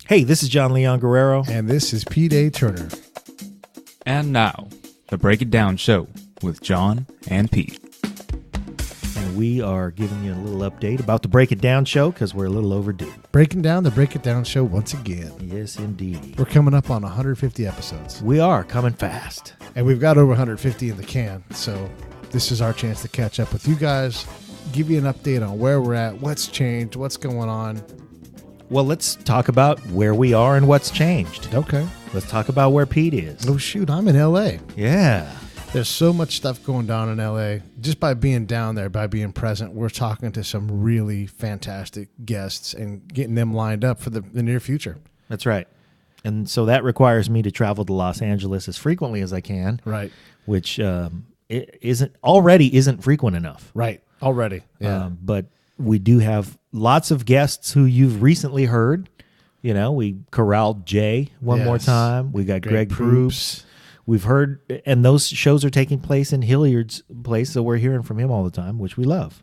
Hey, this is John Leon Guerrero. And this is P-Day Turner. And now, the Break It Down Show with John and Pete. And we are giving you a little update about the Break It Down show because we're a little overdue. Breaking down the Break It Down show once again. Yes, indeed. We're coming up on 150 episodes. We are coming fast. And we've got over 150 in the can. So this is our chance to catch up with you guys, give you an update on where we're at, what's changed, what's going on. Well, let's talk about where we are and what's changed. Okay. Let's talk about where Pete is. Oh, shoot. I'm in L.A. Yeah. There's so much stuff going down in L.A. Just by being down there, by being present, we're talking to some really fantastic guests and getting them lined up for the near future. That's right. And so that requires me to travel to Los Angeles as frequently as I can. Right. Which it isn't frequent enough. Right. Already. Yeah. But we do have lots of guests who you've recently heard. You know, we corralled Jay one more time. We got Greg Proops. We've heard, and those shows are taking place in Hilliard's place, so we're hearing from him all the time, which we love.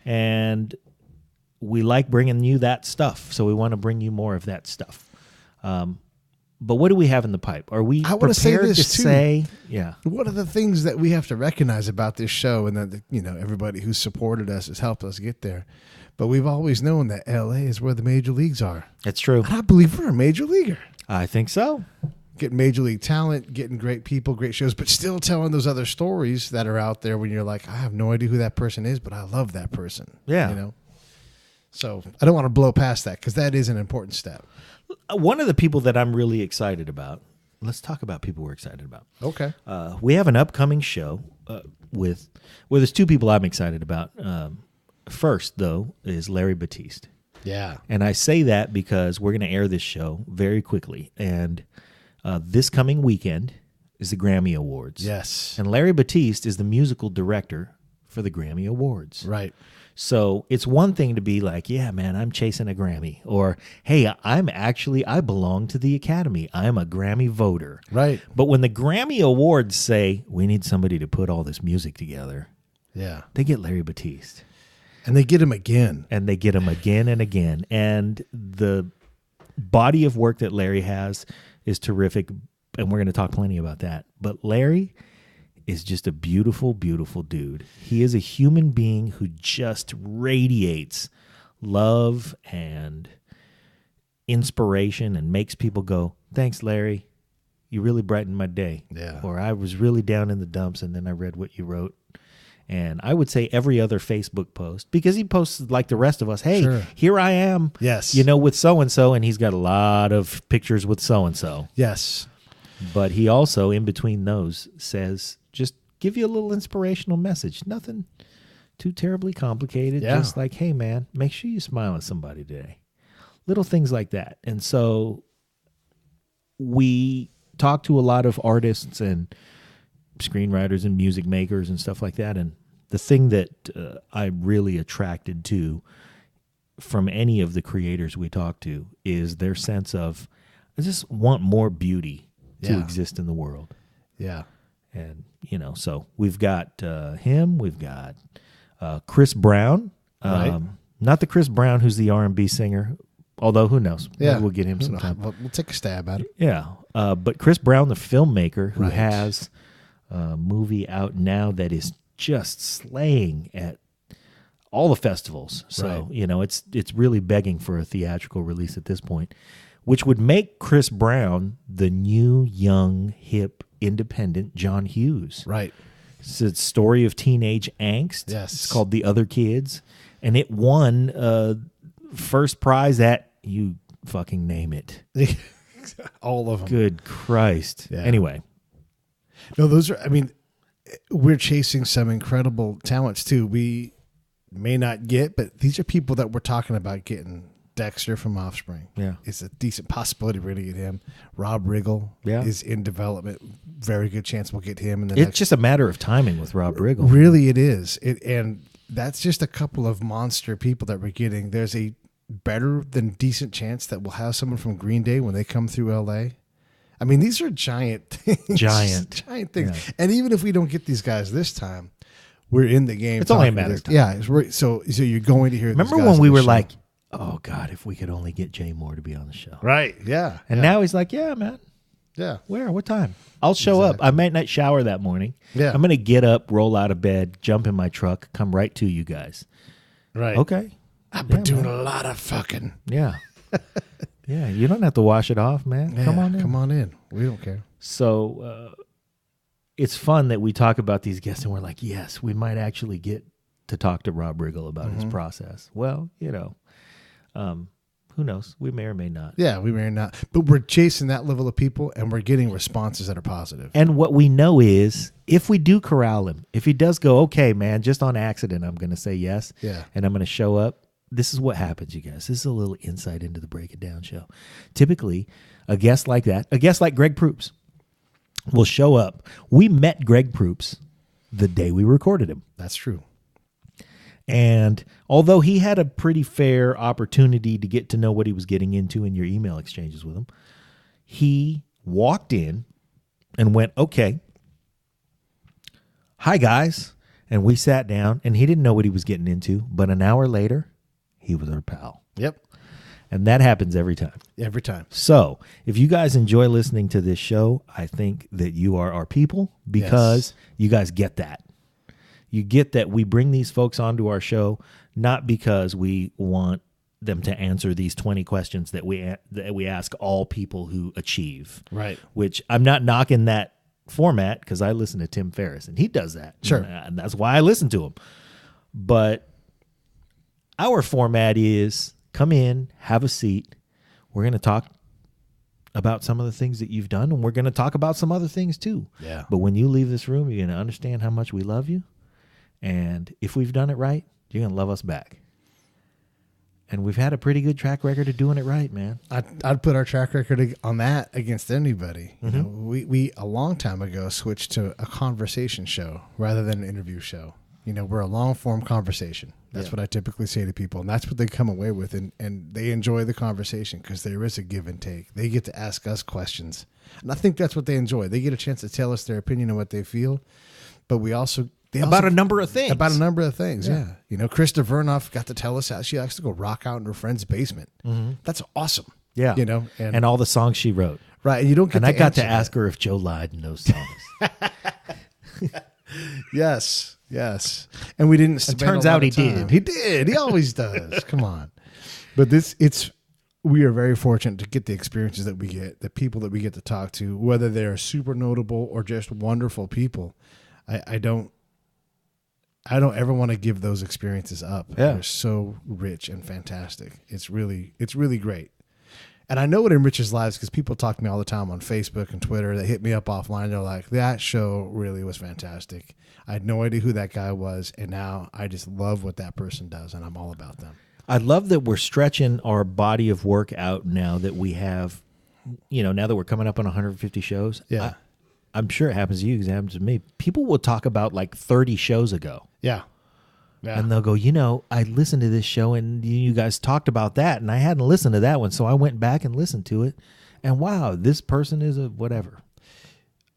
And we like bringing you that stuff, so we want to bring you more of that stuff. But what do we have in the pipe? Are we prepared to say? Yeah. One of the things that we have to recognize about this show, and that everybody who's supported us has helped us get there, but we've always known that L.A. is where the major leagues are. That's true. And I believe we're a major leaguer. I think so. Getting major league talent, getting great people, great shows, but still telling those other stories that are out there when you're like, I have no idea who that person is, but I love that person. Yeah. So I don't want to blow past that because that is an important step. One of the people that I'm really excited about, let's talk about people we're excited about. Okay. We have an upcoming show there's two people I'm excited about. First, though, is Larry Batiste. Yeah. And I say that because we're going to air this show very quickly. And this coming weekend is the Grammy Awards. Yes. And Larry Batiste is the musical director for the Grammy Awards. Right. So it's one thing to be like, yeah, man, I'm chasing a Grammy. Or, hey, I belong to the Academy. I'm a Grammy voter. Right. But when the Grammy Awards say, we need somebody to put all this music together, yeah, they get Larry Batiste. And they get him again. And they get him again and again. And the body of work that Larry has is terrific. And we're going to talk plenty about that. But Larry is just a beautiful, beautiful dude. He is a human being who just radiates love and inspiration and makes people go, thanks, Larry. You really brightened my day. Yeah. Or I was really down in the dumps and then I read what you wrote. And I would say every other Facebook post, because he posts like the rest of us, hey, sure, here I am, yes, with so-and-so, and he's got a lot of pictures with so-and-so. Yes. But he also, in between those, says, just give you a little inspirational message. Nothing too terribly complicated. Yeah. Just like, hey, man, make sure you smile at somebody today. Little things like that. And so we talk to a lot of artists and screenwriters and music makers and stuff like that. And the thing that I'm really attracted to from any of the creators we talk to is their sense of, I just want more beauty to exist in the world. Yeah. And, so we've got him, we've got Chris Brown, right. Not the Chris Brown who's the R&B singer, although who knows? Yeah. Maybe we'll get him sometime. We'll take a stab at it. Yeah. But Chris Brown, the filmmaker, who right. has a movie out now that is just slaying at all the festivals. So, right. It's really begging for a theatrical release at this point, which would make Chris Brown the new, young, hip, independent John Hughes. Right. It's a story of teenage angst. Yes. It's called The Other Kids, and it won first prize at, you fucking name it. All of them. Good Christ. Yeah. Anyway. No, we're chasing some incredible talents too. We may not get, but these are people that we're talking about getting. Dexter from Offspring. Yeah. It's a decent possibility we're going to get him. Rob Riggle is in development. Very good chance we'll get him. It's just a matter of timing with Rob Riggle. Really, it is. And that's just a couple of monster people that we're getting. There's a better than decent chance that we'll have someone from Green Day when they come through L.A. I mean, these are giant things. Giant things. Yeah. And even if we don't get these guys this time, we're in the game. It's only a matter of time. Yeah. So you're going to hear. Remember when we were like, oh God, if we could only get Jay Moore to be on the show. Right. Yeah. And now he's like, yeah, man. Yeah. Where? What time? I'll show up. I might not shower that morning. Yeah. I'm going to get up, roll out of bed, jump in my truck, come right to you guys. Right. Okay. I've been doing a lot of fucking. Yeah. Yeah. You don't have to wash it off, man. Yeah, Come on in. Come on in. We don't care. So it's fun that we talk about these guests and we're like, yes, we might actually get to talk to Rob Riggle about his process. Well, who knows? We may or may not. Yeah, we may or not. But we're chasing that level of people and we're getting responses that are positive. And what we know is if we do corral him, if he does go, okay, man, just on accident, I'm going to say yes. Yeah. And I'm going to show up. This is what happens, you guys. This is a little insight into the Break It Down show. Typically, a guest like that, a guest like Greg Proops, will show up. We met Greg Proops the day we recorded him. That's true. And although he had a pretty fair opportunity to get to know what he was getting into in your email exchanges with him, he walked in and went, okay, hi, guys. And we sat down, and he didn't know what he was getting into. But an hour later, he was our pal. Yep. And that happens every time. Every time. So if you guys enjoy listening to this show, I think that you are our people because you guys get that. You get that we bring these folks onto our show not because we want them to answer these 20 questions that we ask all people who achieve. Right. Which I'm not knocking that format because I listen to Tim Ferriss and he does that. Sure. And that's why I listen to him. But our format is come in, have a seat. We're going to talk about some of the things that you've done and we're going to talk about some other things too. Yeah. But when you leave this room, you're going to understand how much we love you. And if we've done it right, you're going to love us back. And we've had a pretty good track record of doing it right, man. I'd put our track record on that against anybody. You know, we a long time ago switched to a conversation show rather than an interview show. You know, we're a long form conversation. That's what I typically say to people. And that's what they come away with. And they enjoy the conversation because there is a give and take. They get to ask us questions. And I think that's what they enjoy. They get a chance to tell us their opinion on what they feel. But we also... About a number of things. About a number of things, yeah. You know, Krista Vernoff got to tell us how she likes to go rock out in her friend's basement. That's awesome. Yeah. You know, and all the songs she wrote. Right. And you don't get and to I got to answer ask her if Joe lied in those songs. Yes. Yes. And we didn't spend turns a lot out he of time. did. He did. He always does. Come on. But we are very fortunate to get the experiences that we get, the people that we get to talk to, whether they're super notable or just wonderful people. I don't ever want to give those experiences up. Yeah. They're so rich and fantastic. It's really great. And I know it enriches lives because people talk to me all the time on Facebook and Twitter. They hit me up offline. They're like, that show really was fantastic. I had no idea who that guy was. And now I just love what that person does. And I'm all about them. I love that we're stretching our body of work out now that we have, now that we're coming up on 150 shows. Yeah. I'm sure it happens to you because it happens to me. People will talk about like 30 shows ago. Yeah. Yeah. And they'll go, I listened to this show and you guys talked about that and I hadn't listened to that one. So I went back and listened to it. And wow, this person is a whatever.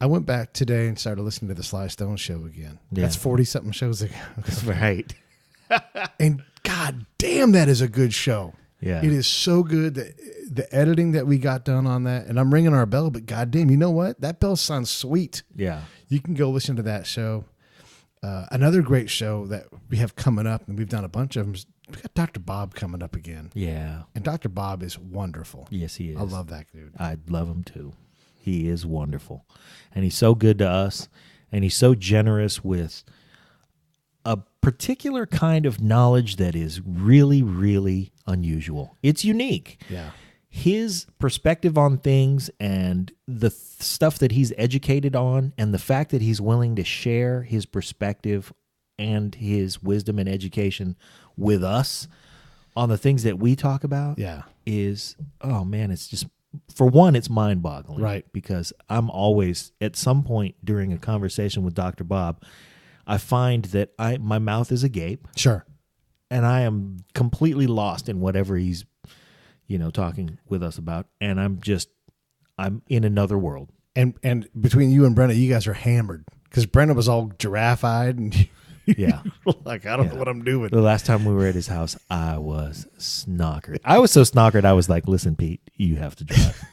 I went back today and started listening to the Sly Stone show again. Yeah. That's 40-something shows ago. That's right. And God damn, that is a good show. Yeah. It is so good. The editing that we got done on that, and I'm ringing our bell, but goddamn, you know what? That bell sounds sweet. Yeah. You can go listen to that show. Another great show that we have coming up, and we've done a bunch of them, we got Dr. Bob coming up again. Yeah. And Dr. Bob is wonderful. Yes, he is. I love that dude. I love him too. He is wonderful. And he's so good to us. And he's so generous with a particular kind of knowledge that is really, really unusual. It's unique. Yeah. His perspective on things and the stuff that he's educated on and the fact that he's willing to share his perspective and his wisdom and education with us on the things that we talk about is, oh man, it's just, for one, it's mind-boggling. Right. Because I'm always, at some point during a conversation with Dr. Bob, I find that my mouth is agape. Sure. And I am completely lost in whatever he's, talking with us about. And I'm in another world. And between you and Brenna, you guys are hammered because Brenna was all giraffe-eyed and Yeah. Like, I don't know what I'm doing. The last time we were at his house, I was snockered. I was so snockered, I was like, listen, Pete, you have to drive.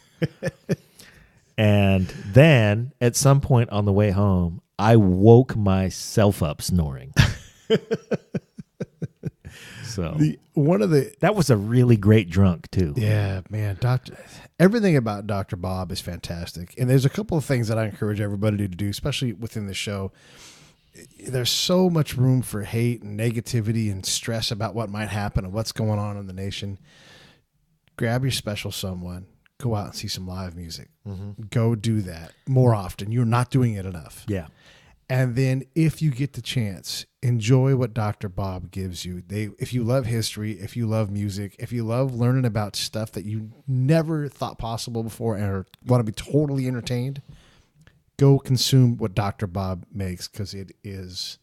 And then at some point on the way home, I woke myself up snoring. So that was a really great drunk too. Yeah, man. Everything about Dr. Bob is fantastic. And there's a couple of things that I encourage everybody to do, especially within the show. There's so much room for hate and negativity and stress about what might happen and what's going on in the nation. Grab your special someone. Go out and see some live music. Mm-hmm. Go do that more often. You're not doing it enough. Yeah. And then if you get the chance, enjoy what Dr. Bob gives you. If you love history, if you love music, if you love learning about stuff that you never thought possible before and want to be totally entertained, go consume what Dr. Bob makes, because it's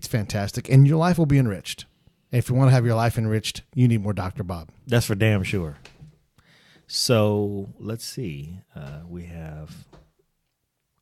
fantastic. And your life will be enriched. And if you want to have your life enriched, you need more Dr. Bob. That's for damn sure. So let's see. We have...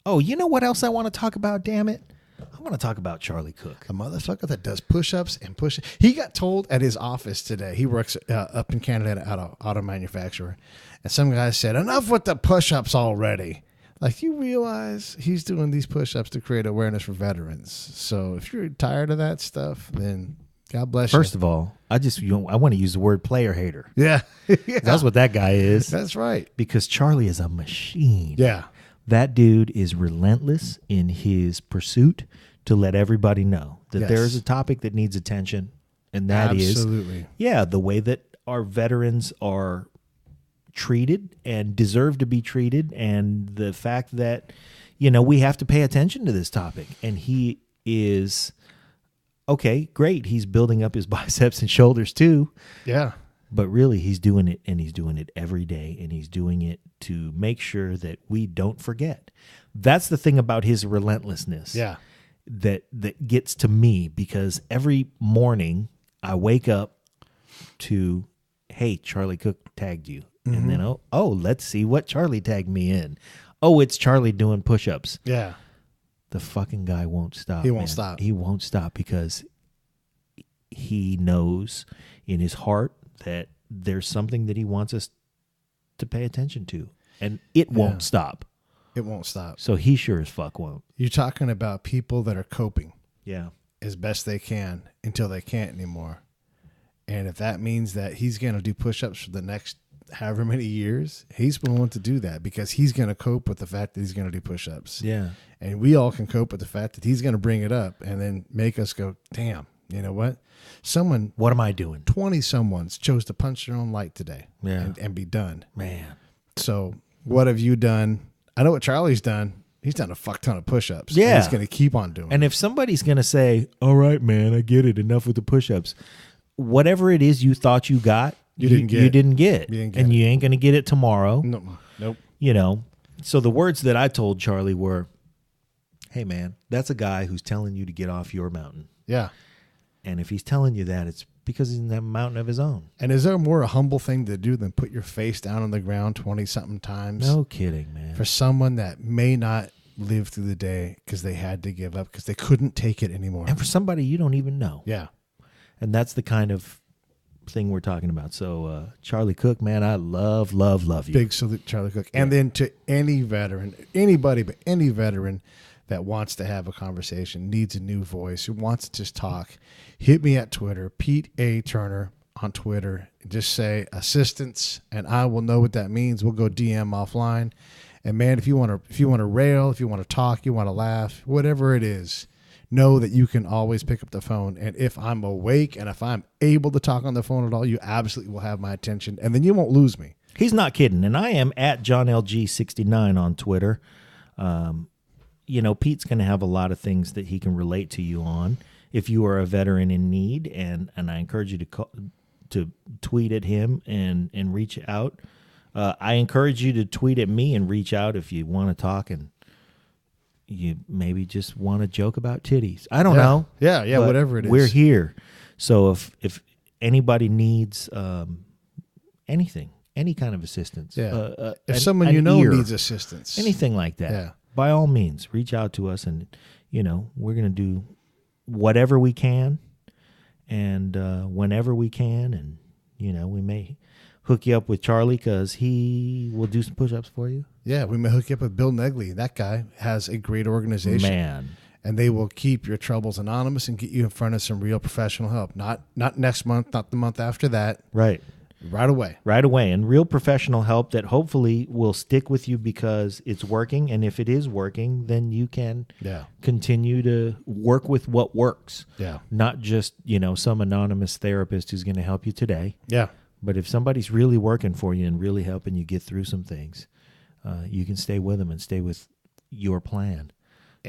Oh, you know what else I want to talk about, damn it? I want to talk about Charlie Cook. A motherfucker that does push-ups and push. He got told at his office today, he works up in Canada at an auto manufacturer, and some guy said, enough with the push-ups already. Like, you realize he's doing these push-ups to create awareness for veterans. So if you're tired of that stuff, then God bless you. First of all, I want to use the word player hater. Yeah. Yeah. That's what that guy is. That's right. Because Charlie is a machine. Yeah. That dude is relentless in his pursuit to let everybody know that there is a topic that needs attention, and that is the way that our veterans are treated and deserve to be treated, and the fact that, we have to pay attention to this topic. And he is, okay, great. He's building up his biceps and shoulders too. Yeah. But really, he's doing it, and he's doing it every day, and he's doing it to make sure that we don't forget. That's the thing about his relentlessness. Yeah. That gets to me, because every morning I wake up to, hey, Charlie Cook tagged you. Mm-hmm. And then, oh, let's see what Charlie tagged me in. Oh, it's Charlie doing push-ups. Yeah. The fucking guy won't stop. He won't stop. He won't stop, because he knows in his heart that there's something that he wants us to pay attention to, and it won't stop. It won't stop. So he sure as fuck won't. You're talking about people that are coping. Yeah. As best they can until they can't anymore. And if that means that he's going to do push-ups for the next however many years, he's willing to do that, because he's going to cope with the fact that he's going to do push-ups. Yeah. And we all can cope with the fact that he's going to bring it up and then make us go, damn, you know what? What am I doing? 20 someones chose to punch their own light today and be done. Man. So what have you done? I know what Charlie's done. He's done a fuck ton of push-ups. Yeah. And he's going to keep on doing And if somebody's going to say, all right, man, I get it, enough with the push-ups, whatever it is you thought you got, you didn't get. And you ain't going to get it tomorrow. Nope. So the words that I told Charlie were, hey, man, that's a guy who's telling you to get off your mountain. Yeah. And if he's telling you that, it's because he's in that mountain of his own. And is there more a humble thing to do than put your face down on the ground 20-something times? No kidding, man. For someone that may not live through the day because they had to give up, because they couldn't take it anymore. And for somebody you don't even know. Yeah. And that's the kind of thing we're talking about. So Charlie Cook, man, I love you. Big salute, Charlie Cook. And then to any veteran, anybody but any veteran that wants to have a conversation, needs a new voice, who wants to just talk, hit me at Twitter, Pete A. Turner on Twitter. Just say assistance, and I will know what that means. We'll go DM offline. And man, if you want to rail, if you want to talk, you want to laugh, whatever it is, know that you can always pick up the phone. And if I'm awake and if I'm able to talk on the phone at all, you absolutely will have my attention, and then you won't lose me. He's not kidding. And I am at JohnLG69 on Twitter. Pete's going to have a lot of things that he can relate to you on if you are a veteran in need, and I encourage you to tweet at him and reach out. I encourage you to tweet at me and reach out if you want to talk and you maybe just want to joke about titties. I don't know. Yeah, whatever it is. We're here. So if anybody needs anything, any kind of assistance, if someone needs assistance, anything like that, by all means, reach out to us, and we're going to do whatever we can and whenever we can. And, we may hook you up with Charlie because he will do some push-ups for you. Yeah, we may hook you up with Bill Negley. That guy has a great organization. Man. And they will keep your troubles anonymous and get you in front of some real professional help. Not next month, not the month after that. Right. Right away. Right away. And real professional help that hopefully will stick with you because it's working. And if it is working, then you can continue to work with what works. Yeah. Not just, some anonymous therapist who's going to help you today. Yeah. But if somebody's really working for you and really helping you get through some things, you can stay with them and stay with your plan.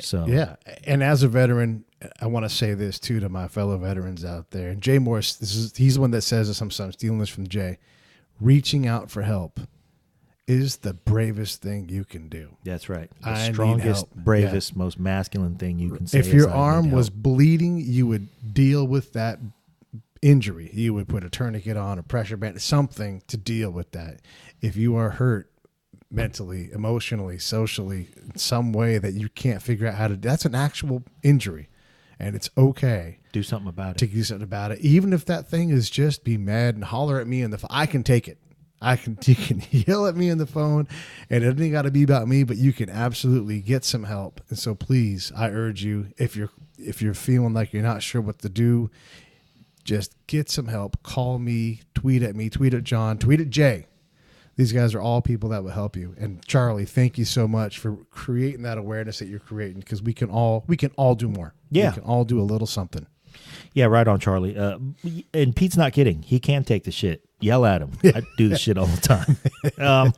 So yeah, and as a veteran, I want to say this too to my fellow veterans out there. And Jay Morris, he's the one that says this. I'm stealing this from Jay. Reaching out for help is the bravest thing you can do. That's right. The strongest, bravest, most masculine thing you can say. If your arm was bleeding, you would deal with that injury. You would put a tourniquet on, a pressure band, something to deal with that. If you are hurt mentally, emotionally, socially, in some way that you can't figure out how to, that's an actual injury. And it's okay. Do something about it. To do something about it. Even if that thing is just be mad and holler at me in the phone. I can take it. You can yell at me on the phone, and it ain't got to be about me, but you can absolutely get some help. And so please, I urge you, if you're feeling like you're not sure what to do, just get some help. Call me, tweet at John, tweet at Jay. These guys are all people that will help you. And Charlie, thank you so much for creating that awareness that you're creating, because we can all do more. Yeah. We can all do a little something. Yeah, right on, Charlie. And Pete's not kidding. He can take the shit. Yell at him. I do the shit all the time.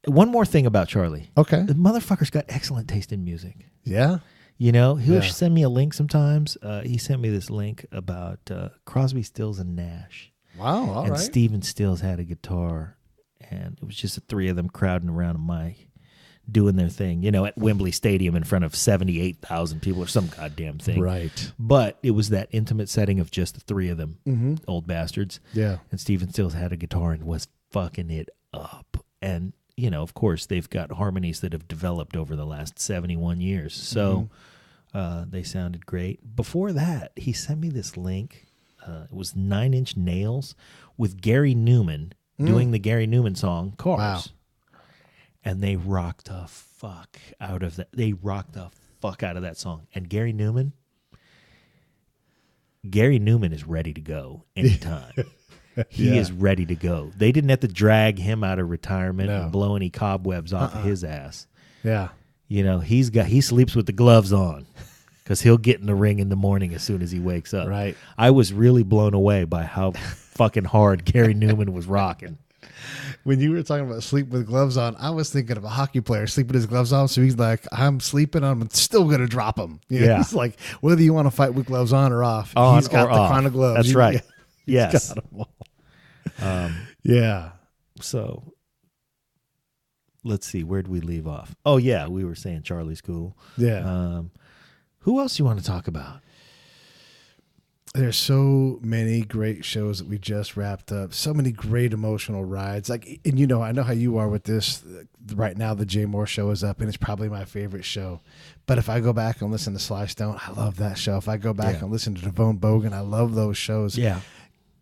One more thing about Charlie. Okay. The motherfucker's got excellent taste in music. Yeah. He'll send me a link sometimes. He sent me this link about Crosby, Stills, and Nash. Wow, all right. And Steven Stills had a guitar, and it was just the three of them crowding around a mic, doing their thing, at Wembley Stadium in front of 78,000 people or some goddamn thing. Right. But it was that intimate setting of just the three of them, old bastards. Yeah. And Steven Stills had a guitar and was fucking it up. And, of course, they've got harmonies that have developed over the last 71 years. So they sounded great. Before that, he sent me this link. It was 9 Inch Nails with Gary Newman doing the Gary Newman song, Cars. Wow. And they rocked the fuck out of that. They rocked the fuck out of that song. And Gary Newman is ready to go anytime. He is ready to go. They didn't have to drag him out of retirement and blow any cobwebs off of his ass. Yeah. He sleeps with the gloves on. Because he'll get in the ring in the morning as soon as he wakes up. Right. I was really blown away by how fucking hard Gary Newman was rocking. When you were talking about sleep with gloves on, I was thinking of a hockey player sleeping his gloves on. So he's like, I'm sleeping, I'm still going to drop him. He's like, whether you want to fight with gloves on or off, he's got the kind of gloves. That's right. Yes. Got them all. Yeah. So let's see. Where'd we leave off? Oh, yeah. We were saying Charlie's cool. Yeah. Who else do you want to talk about? There's so many great shows that we just wrapped up. So many great emotional rides. And I know how you are with this. Right now, the Jay Moore show is up, and it's probably my favorite show. But if I go back and listen to Sly Stone, I love that show. If I go back and listen to Devon Bogan, I love those shows. Yeah.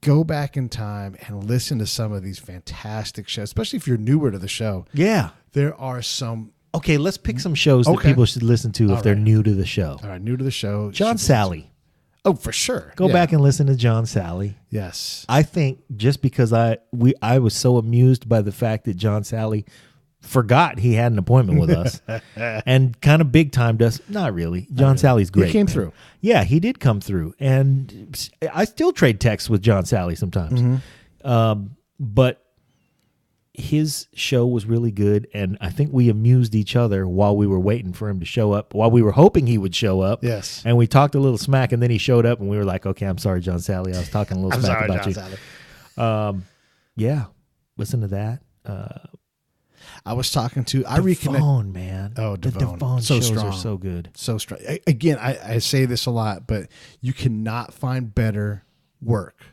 Go back in time and listen to some of these fantastic shows, especially if you're newer to the show. Yeah. There are some. Okay, let's pick some shows that people should listen to if they're new to the show. All right, new to the show. John Sally. Oh, for sure. Go back and listen to John Sally. Yes. I think just because I was so amused by the fact that John Sally forgot he had an appointment with us and kind of big timed us. Not really. John Sally's great. He came through. Yeah, he did come through. And I still trade texts with John Sally sometimes. But his show was really good, and I think we amused each other while we were waiting for him to show up, while we were hoping he would show up. Yes. And we talked a little smack, and then he showed up, and we were like, okay, I'm sorry, John Sally. I was talking a little smack about John you. Sally. Yeah, listen to that. I was talking to... Devon, man. Oh, Devon. The Devon so shows strong. are so good. So strong. Again, I say this a lot, but you cannot find better work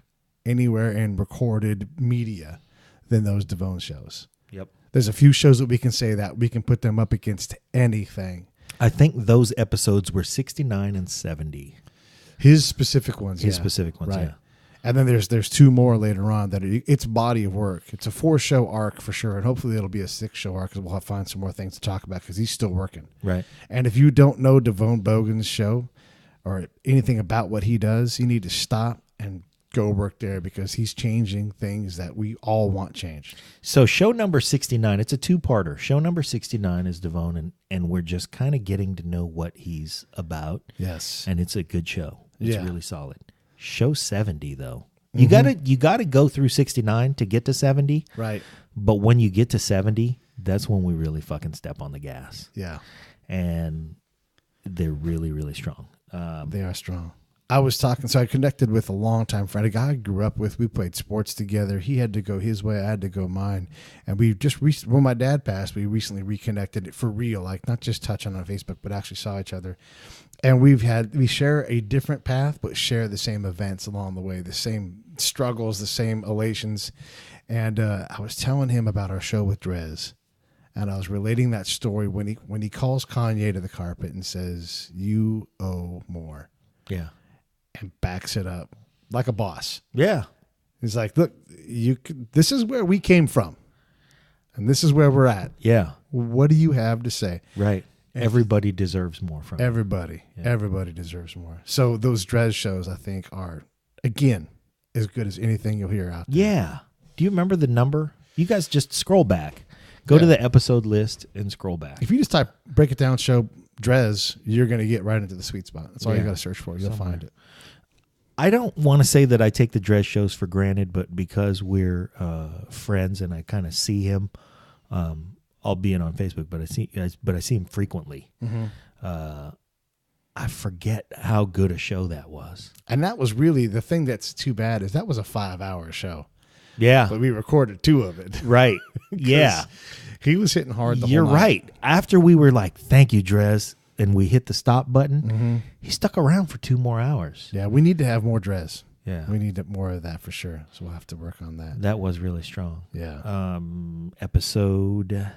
anywhere in recorded media than those Devon shows. Yep. There's a few shows that we can say that we can put them up against anything. I think those episodes were 69 and 70. His specific ones. His specific ones, right. yeah. And then there's 2 more later on that it's body of work. It's a 4-show arc for sure, and hopefully it'll be a 6-show arc because we'll have find some more things to talk about because he's still working. Right. And if you don't know Devon Bogans' show or anything about what he does, you need to stop and go work there because he's changing things that we all want changed. So show number 69, it's a 2-parter. Show number 69 is Devon, and we're just kind of getting to know what he's about. Yes. And it's a good show. It's Yeah. really solid. Show 70 though. You gotta go through 69 to get to 70. Right. But when you get to 70, that's when we really fucking step on the gas. Yeah. And they're really, really strong. They are strong. I was talking, so I connected with a longtime friend, a guy I grew up with. We played sports together. He had to go his way, I had to go mine. And we just, when my dad passed, we recently reconnected for real, like not just touching on Facebook, but actually saw each other. And we share a different path, but share the same events along the way, the same struggles, the same elations. And I was telling him about our show with Drez. And I was relating that story when he calls Kanye to the carpet and says, "You owe more." Yeah. And backs it up like a boss. Yeah. He's like, "Look, this is where we came from, and this is where we're at. Yeah. What do you have to say?" Right. Everybody deserves more from it. Everybody deserves more. So those Drez shows, I think, are again as good as anything you'll hear out there. Yeah. Do you remember the number? You guys just scroll back. Go to the episode list and scroll back. If you just type "Break It Down Show Drez," you're going to get right into the sweet spot. That's all you got to search for. You'll find it. I don't want to say that I take the Drez shows for granted, but because we're friends and I kind of see him, albeit on Facebook, but I see him frequently. I forget how good a show that was. And that was really the thing that's too bad is that was a 5-hour show. Yeah. But we recorded 2 of it. Right. Yeah. He was hitting hard the You're whole night. right. After we were like, "Thank you, Drez," and we hit the stop button, he stuck around for 2 more hours. Yeah, we need to have more Drez. Yeah. We need more of that for sure. So we'll have to work on that. That was really strong. Yeah. Episode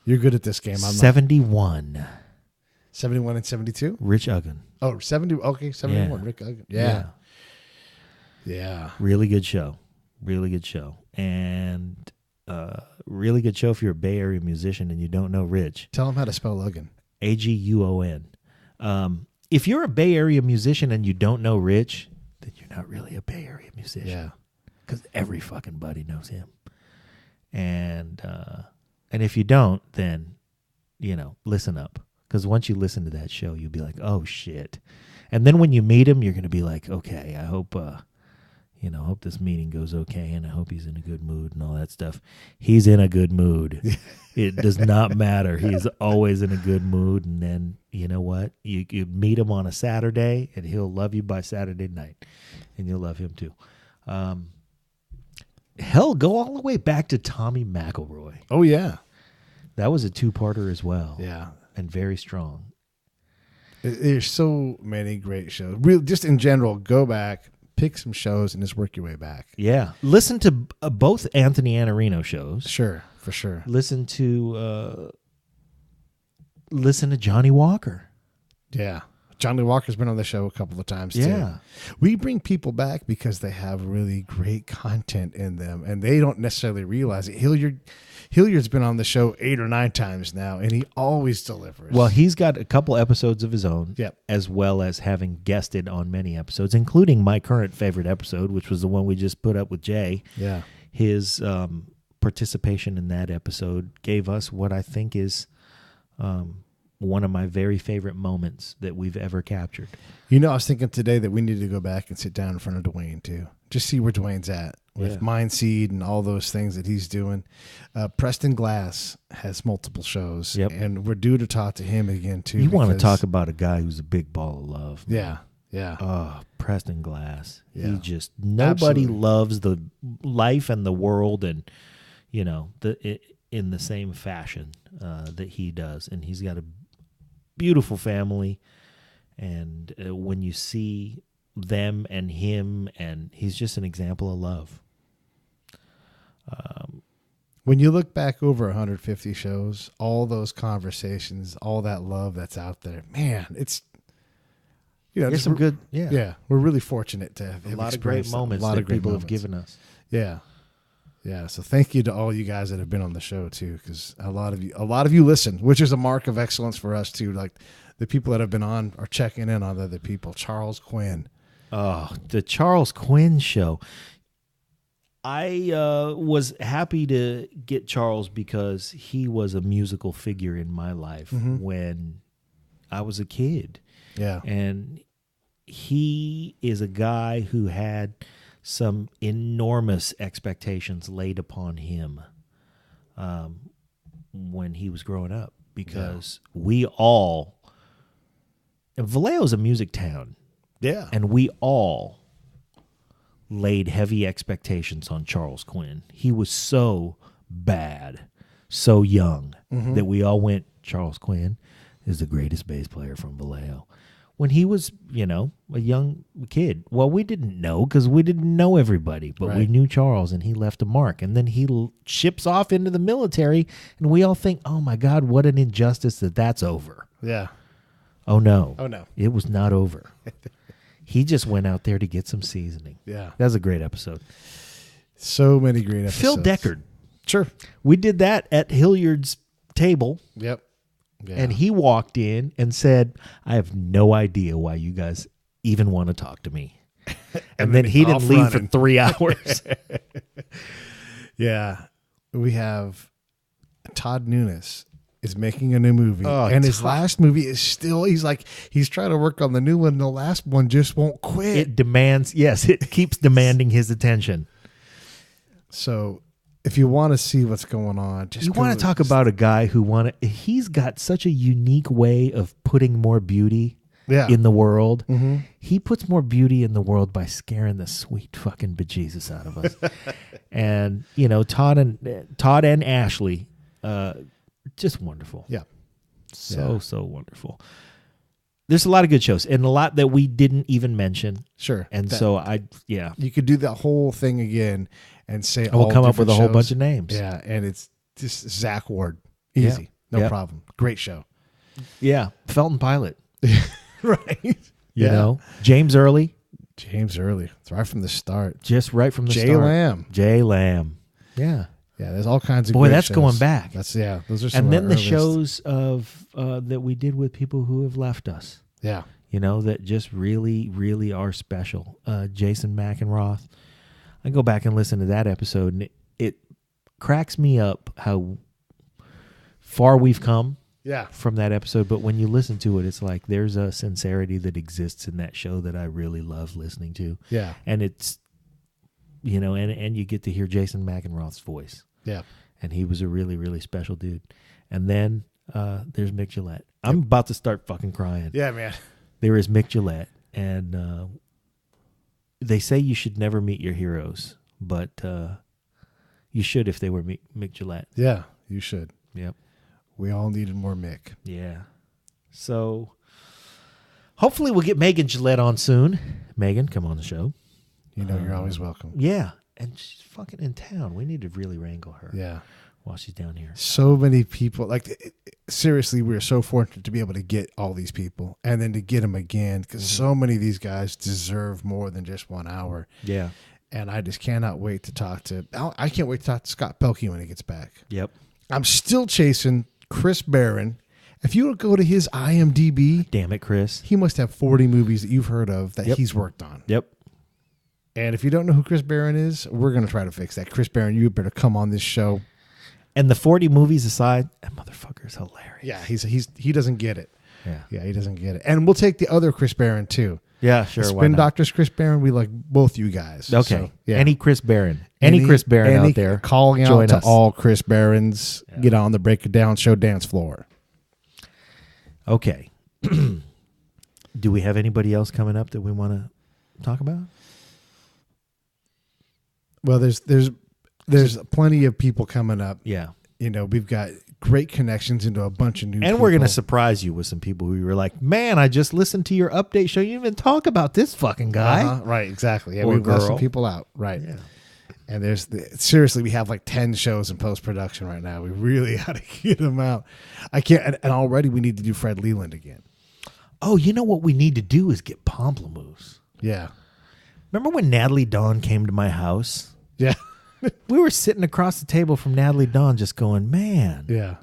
You're good at this game. I'm 71. 71 and 72? Rich Uggan. Oh, 70. Okay, 71. Yeah. Rick Uggan. Yeah. Yeah. Really good show. Really good show. And really good show if you're a Bay Area musician and you don't know Rich. Tell him how to spell Uggan. Aguon. If you're a Bay Area musician and you don't know Rich, then you're not really a Bay Area musician. Yeah. Because every fucking buddy knows him. And if you don't, then, listen up. Because once you listen to that show, you'll be like, "Oh, shit." And then when you meet him, you're going to be like, "Okay, I hope, hope this meeting goes okay, and I hope he's in a good mood and all that stuff." He's in a good mood. It does not matter. He is always in a good mood. And then, you know what? You meet him on a Saturday, and he'll love you by Saturday night. And you'll love him too. Hell, go all the way back to Tommy McElroy. Oh, yeah. That was a 2-parter as well. Yeah. And very strong. There's so many great shows. Real, just in general, go back, pick some shows, and just work your way back. Yeah. Listen to both Anthony Iannarino shows. Sure, for sure. Listen to Johnny Walker. Yeah. Johnny Walker's been on the show a couple of times, too. Yeah. We bring people back because they have really great content in them, and they don't necessarily realize it. Hilliard's been on the show 8 or 9 times now, and he always delivers. Well, he's got a couple episodes of his own, Yep. as well as having guested on many episodes, including my current favorite episode, which was the one we just put up with Jay. Yeah. His participation in that episode gave us what I think is one of my very favorite moments that we've ever captured. I was thinking today that we need to go back and sit down in front of Dwayne, too. Just see where Dwayne's at with Mind Seed and all those things that he's doing. Preston Glass has multiple shows, and we're due to talk to him again, too. You want to talk about a guy who's a big ball of love. Yeah, yeah. Oh, Preston Glass. Yeah. He just, nobody loves the life and the world and, in the same fashion that he does. And he's got a beautiful family. And when you see them and him, and he's just an example of love. when you look back over 150 shows, all those conversations, all that love that's out there, man, it's there's some good. Yeah, we're really fortunate to have a lot of great moments that people have given us. Yeah. Yeah, so thank you to all you guys that have been on the show too, because a lot of you listen, which is a mark of excellence for us too. Like the people that have been on are checking in on other people. Charles Quinn. Oh, the Charles Quinn show. I was happy to get Charles because he was a musical figure in my life when I was a kid. Yeah, and he is a guy who had some enormous expectations laid upon him when he was growing up, because we all, and Vallejo is a music town, and we all laid heavy expectations on Charles Quinn. He was so bad, so young, that we all went, Charles Quinn is the greatest bass player from Vallejo. When he was, a young kid. Well, we didn't know because we didn't know everybody, but we knew Charles, and he left a mark. And then he ships off into the military, and we all think, oh, my God, what an injustice that's over. Yeah. Oh, no. Oh, no. It was not over. He just went out there to get some seasoning. Yeah. That was a great episode. So many great episodes. Phil Deckard. Sure. We did that at Hilliard's table. Yep. Yeah. And he walked in and said, I have no idea why you guys even want to talk to me. and then he didn't leave for 3 hours. Yeah. We have Todd Nunes is making a new movie. And his last movie is still, he's trying to work on the new one. The last one just won't quit. It keeps demanding his attention. So if you want to see what's going on, you want to talk about a guy he's got such a unique way of putting more beauty in the world. Mm-hmm. He puts more beauty in the world by scaring the sweet fucking bejesus out of us. And, Todd and Ashley, just wonderful. Yeah. So wonderful. There's a lot of good shows and a lot that we didn't even mention. Sure. And you could do that whole thing again and say, and we'll come up with a whole bunch of names. Yeah. And it's just Zach Ward. Easy. No problem. Great show. Yeah. Felton Pilot. Right. You know, James Early. It's right from the start. Just right from the start. Jay Lamb. Yeah. Yeah, there's all kinds of great that's shows. Going back. Those are some and then of the earliest shows of that we did with people who have left us. Yeah. That just really, really are special. Jason McEnroth. I go back and listen to that episode, and it cracks me up how far we've come from that episode. But when you listen to it, it's like there's a sincerity that exists in that show that I really love listening to. Yeah. And it's, and you get to hear Jason McEnroth's voice. Yeah. And he was a really, really special dude. And then there's Mick Gillette. I'm about to start fucking crying. Yeah, man. There is Mick Gillette. And they say you should never meet your heroes, but you should if they were Mick Gillette. Yeah, you should. Yep. We all needed more Mick. Yeah. So hopefully we'll get Megan Gillette on soon. Megan, come on the show. You're always welcome. Yeah. And she's fucking in town. We need to really wrangle her. Yeah. While she's down here. So many people. Seriously, we're so fortunate to be able to get all these people and then to get them again because so many of these guys deserve more than just 1 hour. Yeah. And I just cannot wait to talk to. I can't wait to talk to Scott Pelkey when he gets back. Yep. I'm still chasing Chris Barron. If you go to his IMDb. Damn it, Chris. He must have 40 movies that you've heard of that he's worked on. Yep. And if you don't know who Chris Barron is, we're going to try to fix that. Chris Barron, you better come on this show. And the 40 movies aside, that motherfucker is hilarious. Yeah, he doesn't get it. Yeah, he doesn't get it. And we'll take the other Chris Barron too. Yeah, sure. Spin Doctors Chris Barron, we like both you guys. Okay. So, yeah. Any Chris Barron. Any Chris Barron out there. Calling out to all Chris Barrons. Yeah. Get on the Break It Down Show dance floor. Okay. Do we have anybody else coming up that we want to talk about? Well, there's plenty of people coming up. Yeah. We've got great connections into a bunch of new people. And we're going to surprise you with some people who were like, man, I just listened to your update show. You didn't even talk about this fucking guy. Right, exactly. Yeah, or we've got some girl. people out. Right. Yeah. And seriously, we have like 10 shows in post-production right now. We really got to get them out. I can't, and already we need to do Fred Leland again. Oh, you know what we need to do is get Pomplamoose. Yeah. Remember when Natalie Dawn came to my house? Yeah. We were sitting across the table from Natalie Dawn just going, man, Yeah.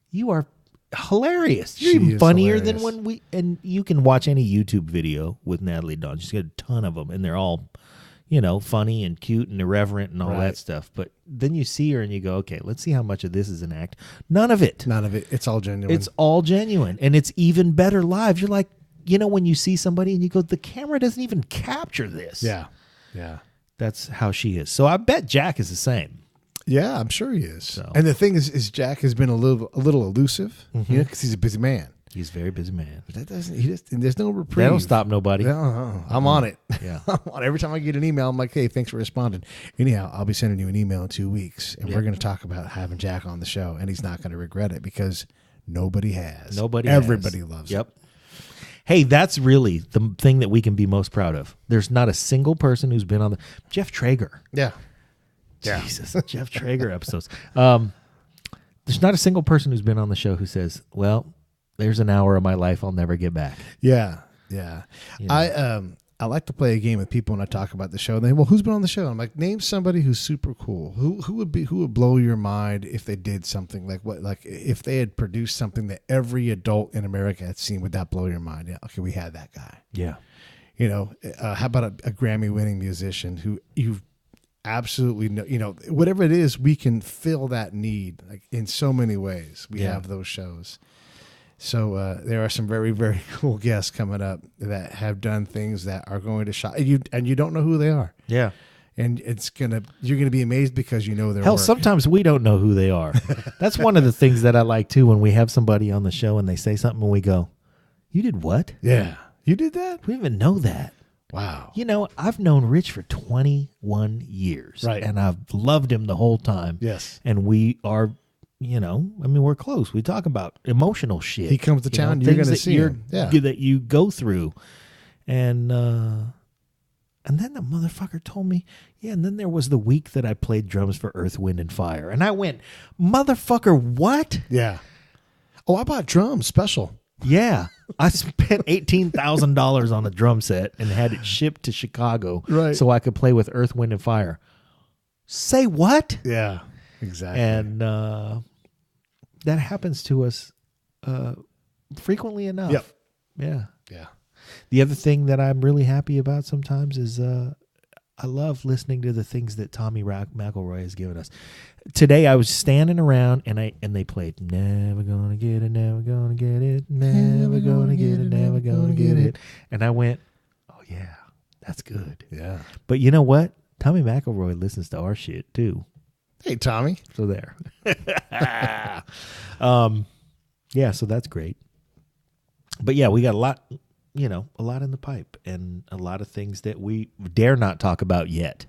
you are hilarious. You're She even is funnier hilarious. than and you can watch any YouTube video with Natalie Dawn. She's got a ton of them, and they're all, funny and cute and irreverent and all Right. that stuff. But then you see her and you go, okay, let's see how much of this is an act. None of it. None of it. It's all genuine. It's all genuine, and it's even better live. You're like, when you see somebody and you go, the camera doesn't even capture this. Yeah. Yeah. That's how she is. So I bet Jack is the same. Yeah, I'm sure he is. So. And the thing is Jack has been a little elusive, because he's a busy man. He's a very busy man. But that doesn't. There's no reprieve. That don't stop nobody. No, I'm on it. Yeah. I'm on it. Every time I get an email, I'm like, hey, thanks for responding. Anyhow, I'll be sending you an email in 2 weeks, and we're going to talk about having Jack on the show, and he's not going to regret it because nobody has. Everybody loves it. Yep. Hey, that's really the thing that we can be most proud of. There's not a single person who's been on the Jeff Traeger. Yeah. Jesus, Jeff Traeger episodes. There's not a single person who's been on the show who says, well, there's an hour of my life I'll never get back. Yeah. Yeah. I like to play a game with people when I talk about the show. And they, well, who's been on the show? I'm like, name somebody who's super cool. Who would blow your mind if they did something like if they had produced something that every adult in America had seen? Would that blow your mind? Yeah. Okay, we had that guy. Yeah. How about a Grammy-winning musician who you absolutely know? Whatever it is, we can fill that need like in so many ways. We have those shows. So there are some very, very cool guests coming up that have done things that are going to shock you, and you don't know who they are. Yeah. And you're gonna be amazed because you know their Hell, work. sometimes we don't know who they are. That's one of the things that I like too, when we have somebody on the show and they say something and we go, you did what? Yeah. You did that? We didn't even know that. Wow. I've known Rich for 21 years. Right. And I've loved him the whole time. Yes. And we are, we're close. We talk about emotional shit. He comes to town, you're things gonna that see him. Yeah. that you go through. And then the motherfucker told me, and then there was the week that I played drums for Earth, Wind, and Fire. And I went, motherfucker, what? Yeah. Oh, I bought drums special. Yeah. I spent $18,000 on a drum set and had it shipped to Chicago so I could play with Earth, Wind, and Fire. Say what? Yeah. Exactly. And that happens to us frequently enough. Yep. Yeah. Yeah. The other thing that I'm really happy about sometimes is I love listening to the things that Tommy McElroy has given us. Today I was standing around and they played Never Gonna Get It, Never Gonna Get It, Never Gonna Get It, Never Gonna Get It. And I went, oh yeah, that's good. Yeah. But you know what? Tommy McElroy listens to our shit too. Hey, Tommy. So there. Yeah, so that's great. But yeah, we got a lot in the pipe and a lot of things that we dare not talk about yet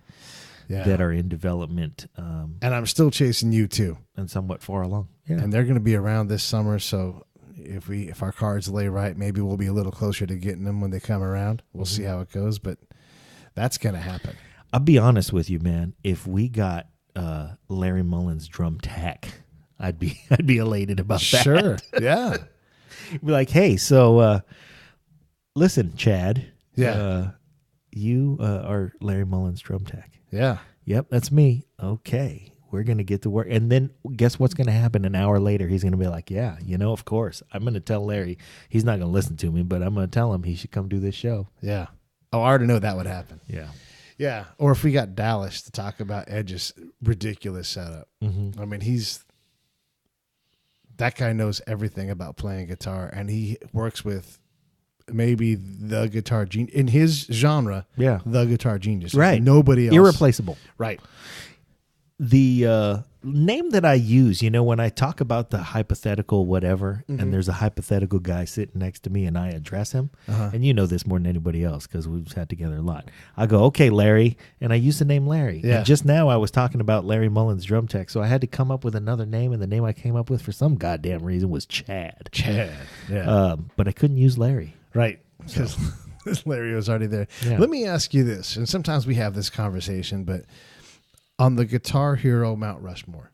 that are in development. And I'm still chasing you too. And somewhat far along. Yeah. And they're going to be around this summer. So if our cards lay right, maybe we'll be a little closer to getting them when they come around. We'll see how it goes, but that's going to happen. I'll be honest with you, man. If we got Larry Mullen's drum tech, I'd be elated about that. Sure. Yeah. Be like, hey, so listen, Chad. Yeah. You are Larry Mullen's drum tech. Yeah. Yep, that's me. Okay, we're going to get to work. And then guess what's going to happen an hour later? He's going to be like, yeah, of course. I'm going to tell Larry. He's not going to listen to me, but I'm going to tell him he should come do this show. Yeah. Oh, I already know that would happen. Yeah. Yeah. Or if we got Dallas to talk about Edge's ridiculous setup. Mm-hmm. I mean, that guy knows everything about playing guitar, and he works with maybe the guitar genius in his genre. Yeah. The guitar genius. Right. Nobody else. Irreplaceable. Right. The name that I use, when I talk about the hypothetical whatever, and there's a hypothetical guy sitting next to me and I address him, and you know this more than anybody else because we've sat together a lot. I go, okay, Larry, and I use the name Larry. Yeah. And just now I was talking about Larry Mullen's drum tech, so I had to come up with another name, and the name I came up with for some goddamn reason was Chad. Chad. Yeah. But I couldn't use Larry. Right. Because Larry was already there. Yeah. Let me ask you this, and sometimes we have this conversation, but On the Guitar Hero Mount Rushmore,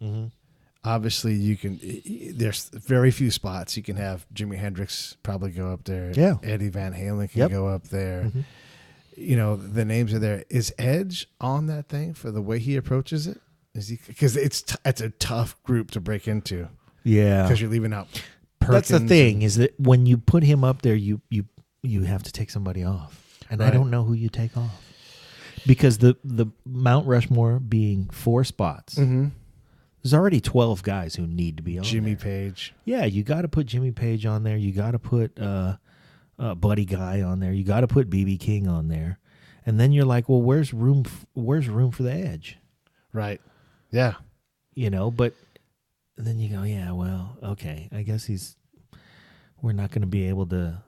obviously you can. There's very few spots you can have. Jimi Hendrix probably go up there. Yeah. Eddie Van Halen can go up there. You know, the names are there. Is Edge on that thing for the way he approaches it? Is he? Because it's a tough group to break into. Yeah, because you're leaving out Perkins. That's the thing, is that when you put him up there, you have to take somebody off, and I don't know who you take off, because the Mount Rushmore being 4 spots, there's already 12 guys who need to be on. Jimmy there. Page, yeah, you got to put Jimmy Page on there. You got to put Buddy Guy on there. You got to put BB King on there, and then you're like, well, where's room for the Edge? Right. Yeah. You know, but then you go, yeah, well, okay, I guess we're not going to be able to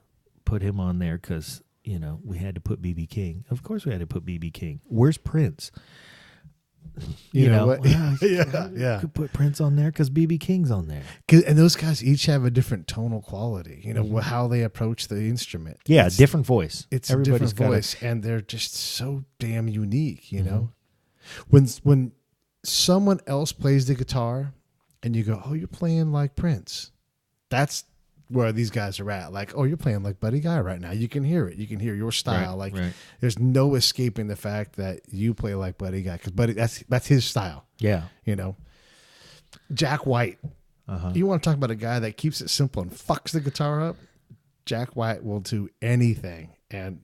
put him on there because, you know, we had to put BB King. Of course we had to put BB King. Where's Prince? You know what? Yeah. Could put Prince on there because BB King's on there. And those guys each have a different tonal quality, you know, how they approach the instrument. Yeah, different voice. It's Everybody's a different voice, and they're just so damn unique, you know? When someone else plays the guitar and you go, oh, you're playing like Prince. That's where these guys are at. Like, oh, you're playing like Buddy Guy right now. You can hear it. You can hear your style. There's no escaping the fact that you play like Buddy Guy, because Buddy, that's his style. Yeah. You know, Jack White. You want to talk about a guy that keeps it simple and fucks the guitar up? Jack White will do anything, and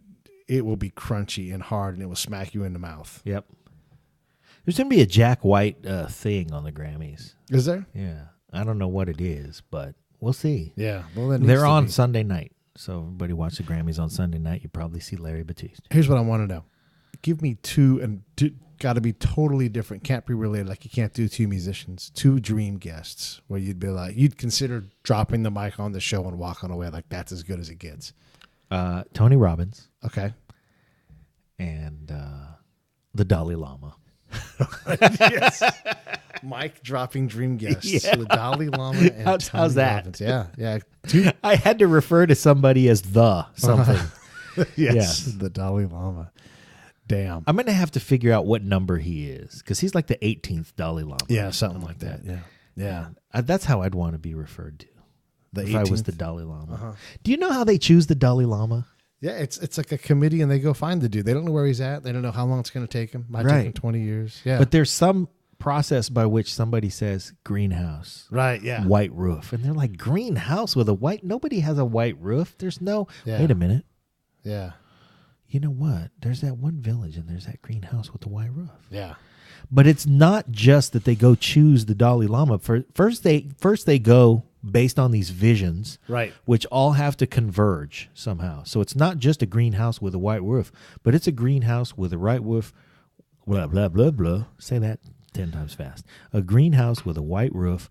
it will be crunchy and hard, and it will smack you in the mouth. Yep. There's going to be a Jack White thing on the Grammys. Is there? Yeah. I don't know what it is, but we'll see. Yeah. Well, they're on Sunday night. So everybody watch the Grammys on Sunday night. You probably see Larry Batiste. Here's what I want to know. Give me 2, and got to be totally different. Can't be related. Like, you can't do 2 musicians, 2 dream guests where you'd be like, you'd consider dropping the mic on the show and walking away like that's as good as it gets. Tony Robbins. Okay. And the Dalai Lama. Yes. Mike dropping dream guests. The Dalai Lama and how's that? Robbins. Yeah. I had to refer to somebody as the something. Yes. The Dalai Lama. Damn. I'm going to have to figure out what number he is, because he's like the 18th Dalai Lama. Yeah, something like that. Yeah. That's how I'd want to be referred to. The if 18th? I was the Dalai Lama. Do you know how they choose the Dalai Lama? Yeah, it's like a committee, and they go find the dude. They don't know where he's at. They don't know how long it's going to take him. Might take him 20 years. Yeah. But there's some process by which somebody says greenhouse. Right, yeah. White roof. And they're like, greenhouse with a white? Nobody has a white roof. There's no... Yeah. Wait a minute. Yeah. You know what? There's that one village, and there's that greenhouse with the white roof. Yeah. But it's not just that they go choose the Dalai Lama. First they go based on these visions, right, which all have to converge somehow. So it's not just a greenhouse with a white roof, but it's a greenhouse with a white roof. Blah blah blah blah. Say that 10 times fast. A greenhouse with a white roof,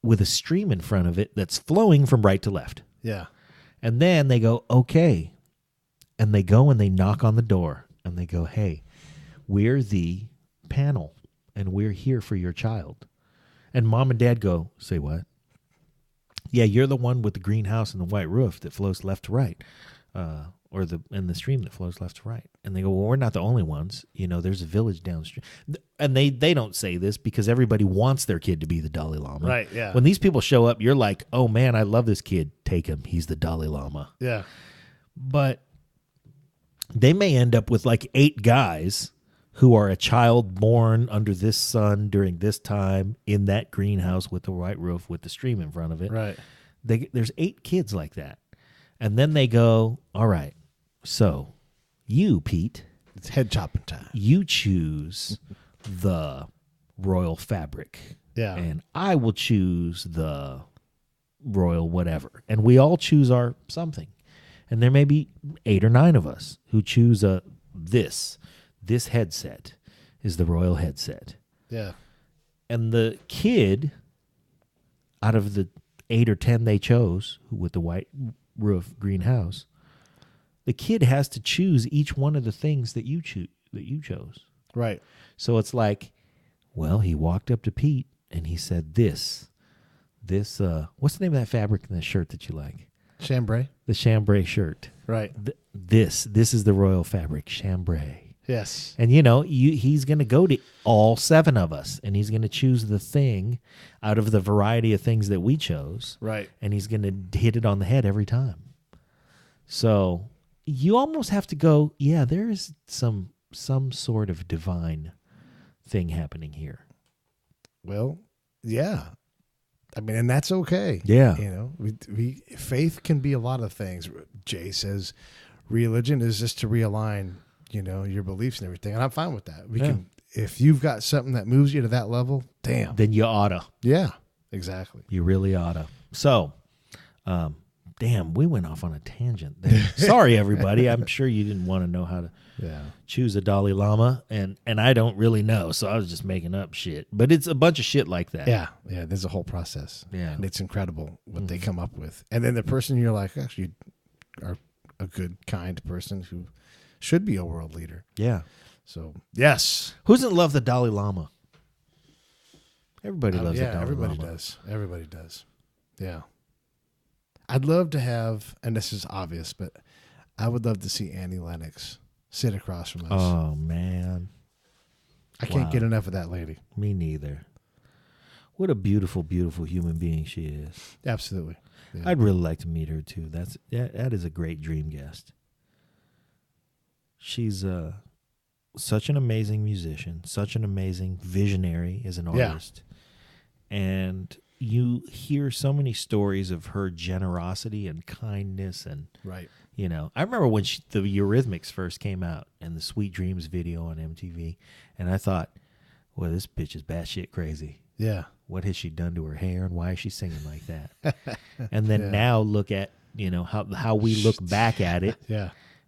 with a stream in front of it that's flowing from right to left. Yeah. And then they go, okay, and they go and they knock on the door, and they go, hey, we're the panel, and we're here for your child. And mom and dad go, say what? Yeah, you're the one with the greenhouse and the white roof that flows left to right, or the stream that flows left to right. And they go, well, we're not the only ones. You know, there's a village downstream. And they don't say this because everybody wants their kid to be the Dalai Lama. Right, yeah. When these people show up, you're like, oh, man, I love this kid. Take him. He's the Dalai Lama. Yeah. But they may end up with like 8 guys who are a child born under this sun during this time in that greenhouse with the white roof with the stream in front of it. Right. There's 8 kids like that. And then they go, all right, so you, Pete. It's head chopping time. You choose the royal fabric. Yeah. And I will choose the royal whatever. And we all choose our something. And there may be 8 or 9 of us who choose this. This headset is the royal headset. Yeah. And the kid, out of the 8 or 10 they chose with the white roof greenhouse, the kid has to choose each one of the things that you chose. Right. So it's like, well, he walked up to Pete and he said, this, what's the name of that fabric in that shirt that you like? Chambray. The chambray shirt. Right. This is the royal fabric, chambray. Yes. And, he's going to go to all 7 of us, and he's going to choose the thing out of the variety of things that we chose. Right. And he's going to hit it on the head every time. So you almost have to go, yeah, there is some sort of divine thing happening here. Well, yeah. I mean, and that's okay. Yeah. We faith can be a lot of things. Jay says religion is just to realign, your beliefs and everything. And I'm fine with that. We can, if you've got something that moves you to that level, damn. Then you oughta. Yeah, exactly. You really oughta. So, damn, we went off on a tangent there. Sorry, everybody. I'm sure you didn't want to know how to choose a Dalai Lama, and I don't really know, so I was just making up shit. But it's a bunch of shit like that. Yeah, there's a whole process. Yeah. And it's incredible what they come up with. And then the person you're like, actually, you are a good, kind person who should be a world leader. Yeah. So, yes. Who doesn't love the Dalai Lama? Everybody loves the Dalai everybody Lama. does. Everybody does. Yeah. I'd love to have, and this is obvious, but I would love to see Annie Lennox sit across from us. Oh, man. I can't get enough of that lady. Me neither. What a beautiful, beautiful human being she is. Absolutely. Yeah. I'd really like to meet her, too. That is a great dream guest. She's such an amazing musician, such an amazing visionary as an artist. And you hear so many stories of her generosity and kindness. And, right. I remember when the Eurythmics first came out and the Sweet Dreams video on MTV. And I thought, well, this bitch is batshit crazy. Yeah. What has she done to her hair and why is she singing like that? And then now look at, how we look back at it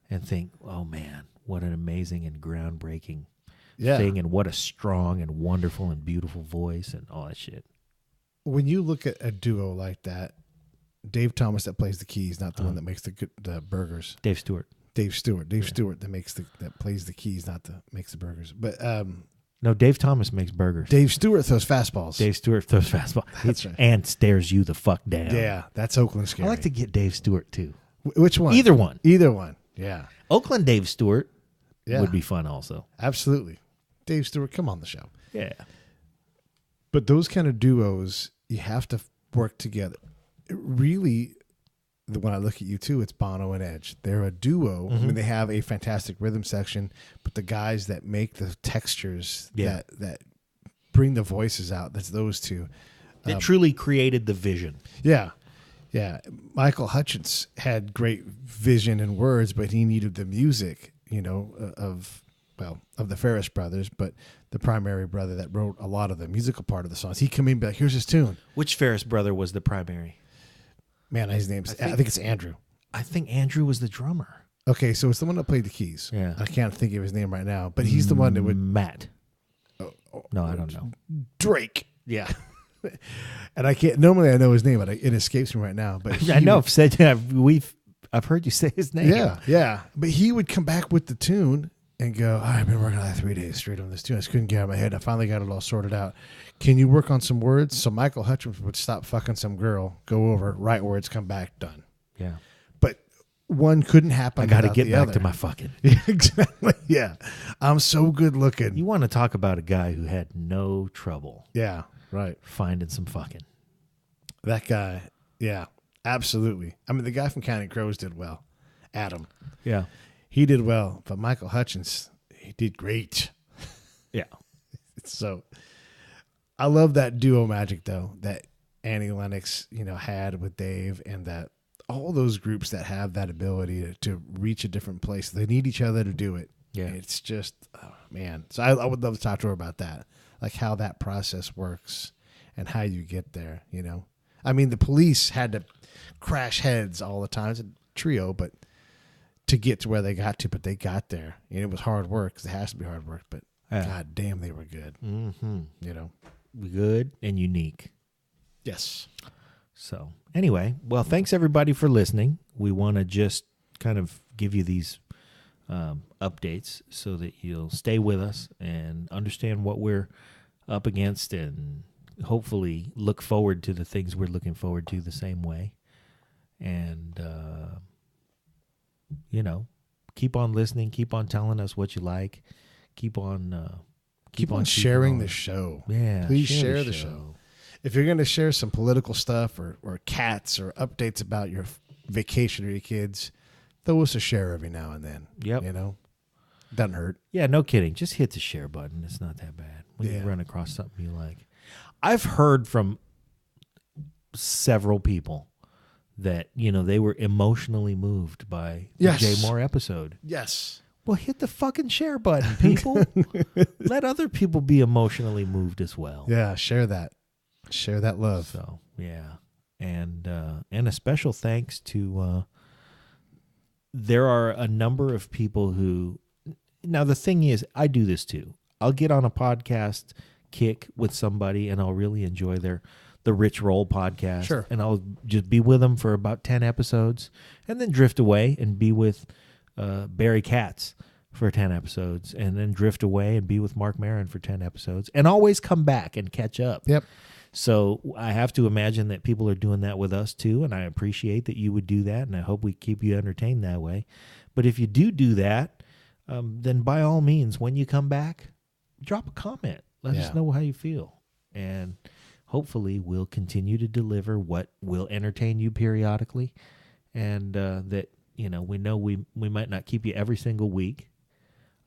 and think, oh, man, what an amazing and groundbreaking thing, and what a strong and wonderful and beautiful voice and all that shit. When you look at a duo like that, Dave Thomas that plays the keys, not the one that makes the burgers. Dave Stewart that plays the keys, not makes the burgers. But no, Dave Thomas makes burgers. Dave Stewart throws fastballs. Dave Stewart throws fastball. That's right. And stares you the fuck down. Yeah, that's Oakland scary. I like to get Dave Stewart too. Which one? Either one. Either one. Yeah. Oakland Dave Stewart would be fun also. Absolutely. Dave Stewart, come on the show. Yeah. But those kind of duos, you have to work together. Really, when I look at you too, it's Bono and Edge. They're a duo. I mean, they have a fantastic rhythm section, but the guys that make the textures that bring the voices out, that's those two. It truly created the vision. Yeah. Yeah. Michael Hutchence had great vision and words, but he needed the music, of the Ferris brothers, but the primary brother that wrote a lot of the musical part of the songs. He'd come in and be like, here's his tune. Which Ferris brother was the primary? Man, his name's, I think it's Andrew. I think Andrew was the drummer. Okay, so it's the one that played the keys. Yeah. I can't think of his name right now, but he's the one that would... Matt. No, I don't know. Drake. Yeah. And I can't... Normally I know his name, but it escapes me right now. But I know. I've heard you say his name. Yeah. But he would come back with the tune and go, I've been working like 3 days straight on this tune. I just couldn't get it out of my head. I finally got it all sorted out. Can you work on some words? So Michael Hutchence would stop fucking some girl, go over, write words, come back, done. Yeah. But one couldn't happen. I got to get back other. to my fucking. Yeah, exactly. Yeah. I'm so good looking. You want to talk about a guy who had no trouble. Yeah. Right. Finding some fucking. That guy. Yeah. Absolutely. I mean, the guy from Counting Crows did well. Adam. Yeah. He did well. But Michael Hutchence, he did great. Yeah. So I love that duo magic, though, that Annie Lennox, had with Dave, and that all those groups that have that ability to reach a different place, they need each other to do it. Yeah. It's just, oh, man. So I would love to talk to her about that, like how that process works and how you get there, I mean, the Police had to crash heads all the time. It's a trio, but to get to where they got to, but they got there. And it was hard work, because it has to be hard work, but God damn, they were good. Mm-hmm. Good and unique. Yes. So anyway, well, thanks everybody for listening. We want to just kind of give you these updates so that you'll stay with us and understand what we're up against, and hopefully look forward to the things we're looking forward to the same way. And, keep on listening. Keep on telling us what you like. Keep on sharing the show. Yeah. Please share the show. If you're going to share some political stuff or cats or updates about your vacation or your kids, throw us a share every now and then. Yep. Doesn't hurt. Yeah, no kidding. Just hit the share button. It's not that bad when you run across something you like. I've heard from several people that, they were emotionally moved by the Jay Moore episode. Yes. Well, hit the fucking share button, people. Let other people be emotionally moved as well. Yeah, share that. Share that love. So, yeah. And a special thanks to there are a number of people who, now the thing is, I do this too. I'll get on a podcast kick with somebody and I'll really enjoy the Rich Roll podcast. Sure. And I'll just be with them for about 10 episodes and then drift away and be with Barry Katz for 10 episodes and then drift away and be with Mark Maron for 10 episodes and always come back and catch up. Yep. So I have to imagine that people are doing that with us too, and I appreciate that you would do that, and I hope we keep you entertained that way. But if you do that, then by all means, when you come back, drop a comment. Let us know how you feel. And hopefully we'll continue to deliver what will entertain you periodically, and that, we know we might not keep you every single week.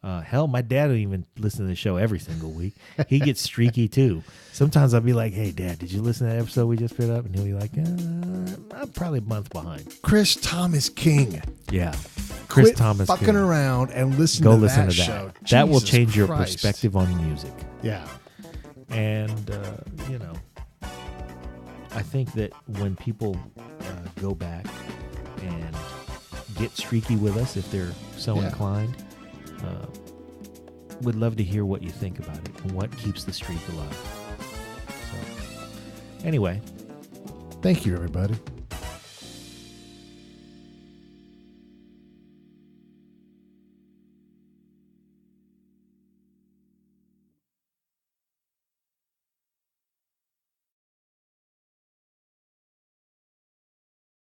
Hell, my dad don't even listen to the show every single week. He gets streaky too. Sometimes I'll be like, "Hey, Dad, did you listen to that episode we just put up?" And he'll be like, "I'm probably a month behind." Chris Thomas King. Yeah, Chris Quit Thomas fucking King. around and Go listen to that show. That will Jesus change your Christ. perspective on music. Yeah, and I think that when people go back and get streaky with us, if they're so inclined. Would love to hear what you think about it and what keeps the streak alive. So, anyway. Thank you, everybody.